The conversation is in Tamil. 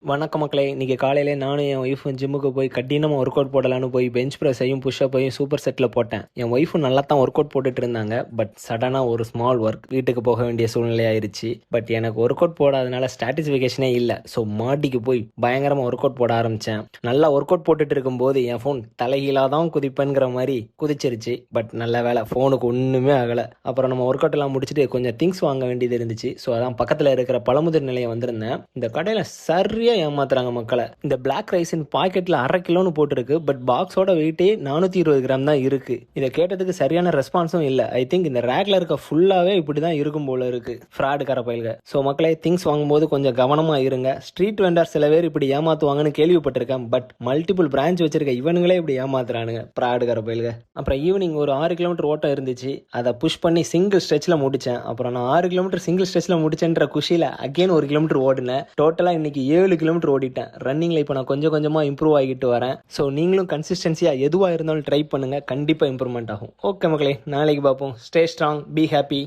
வணக்க மக்களே, இன்னைக்கு காலையிலே நானும் என் ஒய்ஃபும் ஜிம்முக்கு போய் கடினமாக ஒர்க் அவுட் போடலான்னு போய் பெஞ்ச் ப்ரெஸ்ஸையும் புஷ்அப்பையும் சூப்பர் செட்டில் போட்டேன். என் ஒய்ஃபும் நல்லா தான் ஒர்க் அவுட் போட்டுட்டு இருந்தாங்க. பட் சடனாக ஒரு ஸ்மால் ஒர்க் வீட்டுக்கு போக வேண்டிய சூழ்நிலை ஆயிடுச்சு. பட் எனக்கு ஒர்க் அவுட் போடாதனால ஸ்டாட்டிஸ்ஃபிகேஷனே இல்லை. ஸோ மாட்டிக்கு போய் பயங்கரமாக ஒர்க் அவுட் போட ஆரம்பித்தேன். நல்லா ஒர்க் அவுட் போட்டுட்டு இருக்கும்போது என் ஃபோன் தலைகீழாக தான் குதிப்பேங்கிற மாதிரி குதிச்சிருச்சு. பட் நல்ல வேலை, ஃபோனுக்கு ஒன்றுமே ஆகலை. அப்புறம் நம்ம ஒர்க் அவுட் எல்லாம் முடிச்சுட்டு கொஞ்சம் திங்ஸ் வாங்க வேண்டியது இருந்துச்சு. ஸோ அதான் பக்கத்தில் இருக்கிற பழமுதிர் நிலையம் வந்திருந்தேன். இந்த கடையில் சரியா ஏமாத்துறாங்க மக்களை. இந்த பிளாக் ரைஸின் பாக்கெட்ல 1/2 கிலோன்னு போட்டிருக்கு. பட் பாக்ஸோட வெயிட்டே 420 கிராம் தான் இருக்கு. இதை கேட்டதுக்கு சரியான ரெஸ்பான்ஸும் இல்லை. ஐ திங்க் இந்த ரேக்ல இருக்க ஃபுல்லாவே இப்படிதான் இருக்கும் போல இருக்கு. ஃப்ராடு கரப்பயில்க. ஸோ மக்களே, திங்ஸ் வாங்கும்போது கொஞ்சம் கவனமா இருங்க. ஸ்ட்ரீட் வெண்டர் சில பேர் இப்படி ஏமாத்துவாங்கன்னு கேள்விப்பட்டிருக்கேன். பட் மல்டிபிள் பிரான்ச் வச்சிருக்க இவனுங்களே இப்படி ஏமாத்துறானுங்க. ஃப்ராடு கரப்பயில்க. அப்புறம் ஈவினிங் ஒரு 6 கிலோமீட்டர் ஓட்டம் இருந்துச்சு. அதை புஷ் பண்ணி சிங்கிள் ஸ்ட்ரெச்ல முடிச்சேன். அப்புறம் நான் 6 கிலோமீட்டர் சிங்கிள் ஸ்ட்ரெச்ல முடிச்சேன்ற குஷியில அகைன் 1 கிலோமீட்டர் ஓடினேன். டோட்டலா இன்னைக்கு 7 கிலோமீட்டர் ஓடிட்டேன். ரன்னிங்ல இப்போ நான் கொஞ்சம் கொஞ்சமா இம்ப்ரூவ் ஆகிட்டு வரேன். ஸோ நீங்களும் கன்சிஸ்டன்சியா எதுவாக இருந்தாலும் ட்ரை பண்ணுங்க. கண்டிப்பா இம்ப்ரூவ்மெண்ட் ஆகும். ஓகே மக்களே, நாளைக்கு பார்ப்போம். Stay strong, be happy.